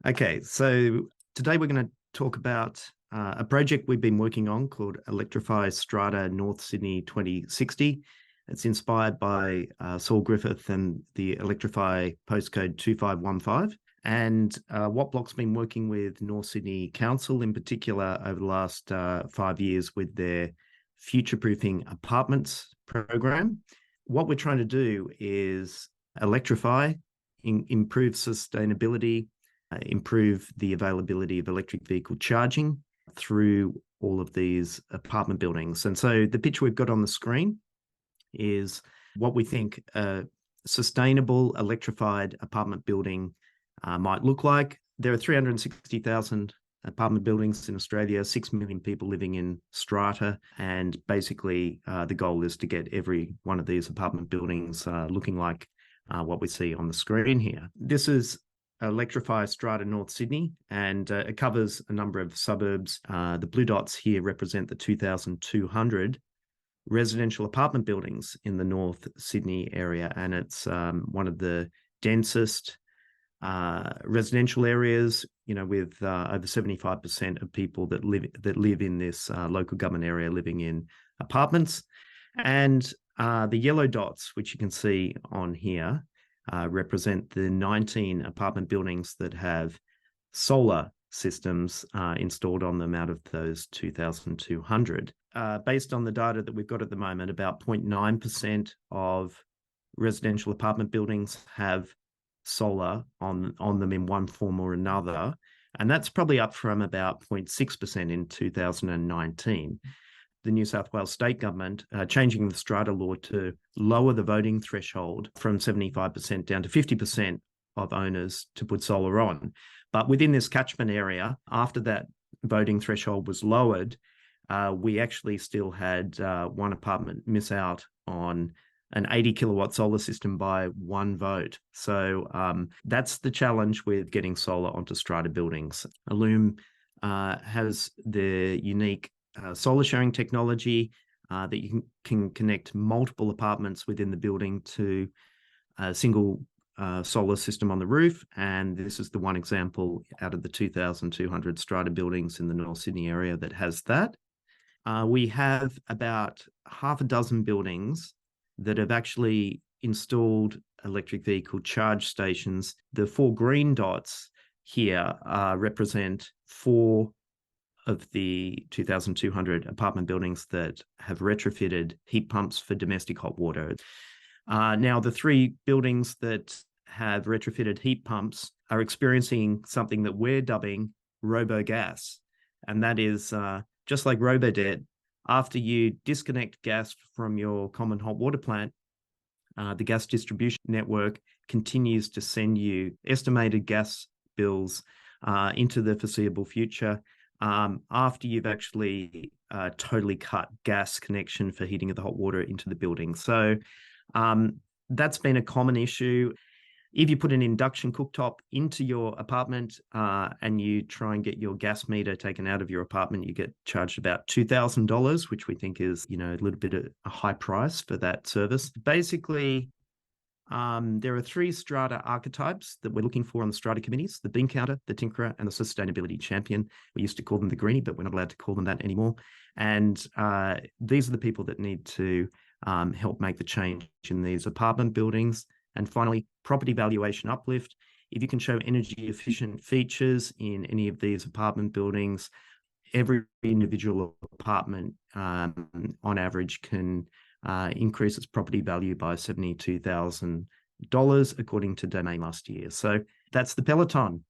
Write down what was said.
Okay, so today we're going to talk about a project we've been working on called Electrify Strata North Sydney 2060. It's inspired by Saul Griffith and the Electrify postcode 2515. And Wattblock's been working with North Sydney Council in particular over the last 5 years with their future-proofing apartments program. What we're trying to do is electrify, improve sustainability, improve the availability of electric vehicle charging through all of these apartment buildings. And so the picture we've got on the screen is what we think a sustainable electrified apartment building might look like. There are 360,000 apartment buildings in Australia, 6 million people living in strata, and basically the goal is to get every one of these apartment buildings looking like what we see on the screen here. This is Electrify Strata North Sydney, and it covers a number of suburbs. The blue dots here represent the 2,200 residential apartment buildings in the North Sydney area, and it's one of the densest residential areas, with over 75% of people that live in this local government area living in apartments. And the yellow dots, which you can see on here, represent the 19 apartment buildings that have solar systems installed on them out of those 2,200. Based on the data that we've got at the moment, about 0.9% of residential apartment buildings have solar on them in one form or another. And that's probably up from about 0.6% in 2019. The New South Wales state government changing the strata law to lower the voting threshold from 75% down to 50% of owners to put solar on. But within this catchment area, after that voting threshold was lowered, we actually still had one apartment miss out on an 80 kilowatt solar system by one vote. So that's the challenge with getting solar onto strata buildings. Illume has the unique solar sharing technology that you can connect multiple apartments within the building to a single solar system on the roof. And this is the one example out of the 2,200 strata buildings in the North Sydney area that has that. We have about half a dozen buildings that have actually installed electric vehicle charge stations. The 4 green dots here represent 4 of the 2,200 apartment buildings that have retrofitted heat pumps for domestic hot water. Now, the 3 buildings that have retrofitted heat pumps are experiencing something that we're dubbing Robo Gas. And that is just like Robodebt. After you disconnect gas from your common hot water plant, the gas distribution network continues to send you estimated gas bills into the foreseeable future after you've actually totally cut gas connection for heating of the hot water into the building. So that's been a common issue. If you put an induction cooktop into your apartment and you try and get your gas meter taken out of your apartment, you get charged about $2,000, which we think is, a little bit of a high price for that service. Basically, there are 3 strata archetypes that we're looking for on the strata committees: the bean counter, the tinkerer, and the sustainability champion. We used to call them the greenie, but we're not allowed to call them that anymore. And these are the people that need to help make the change in these apartment buildings. And finally, property valuation uplift. If you can show energy efficient features in any of these apartment buildings, every individual apartment on average can increase its property value by $72,000 according to Domain last year. So that's the Peloton.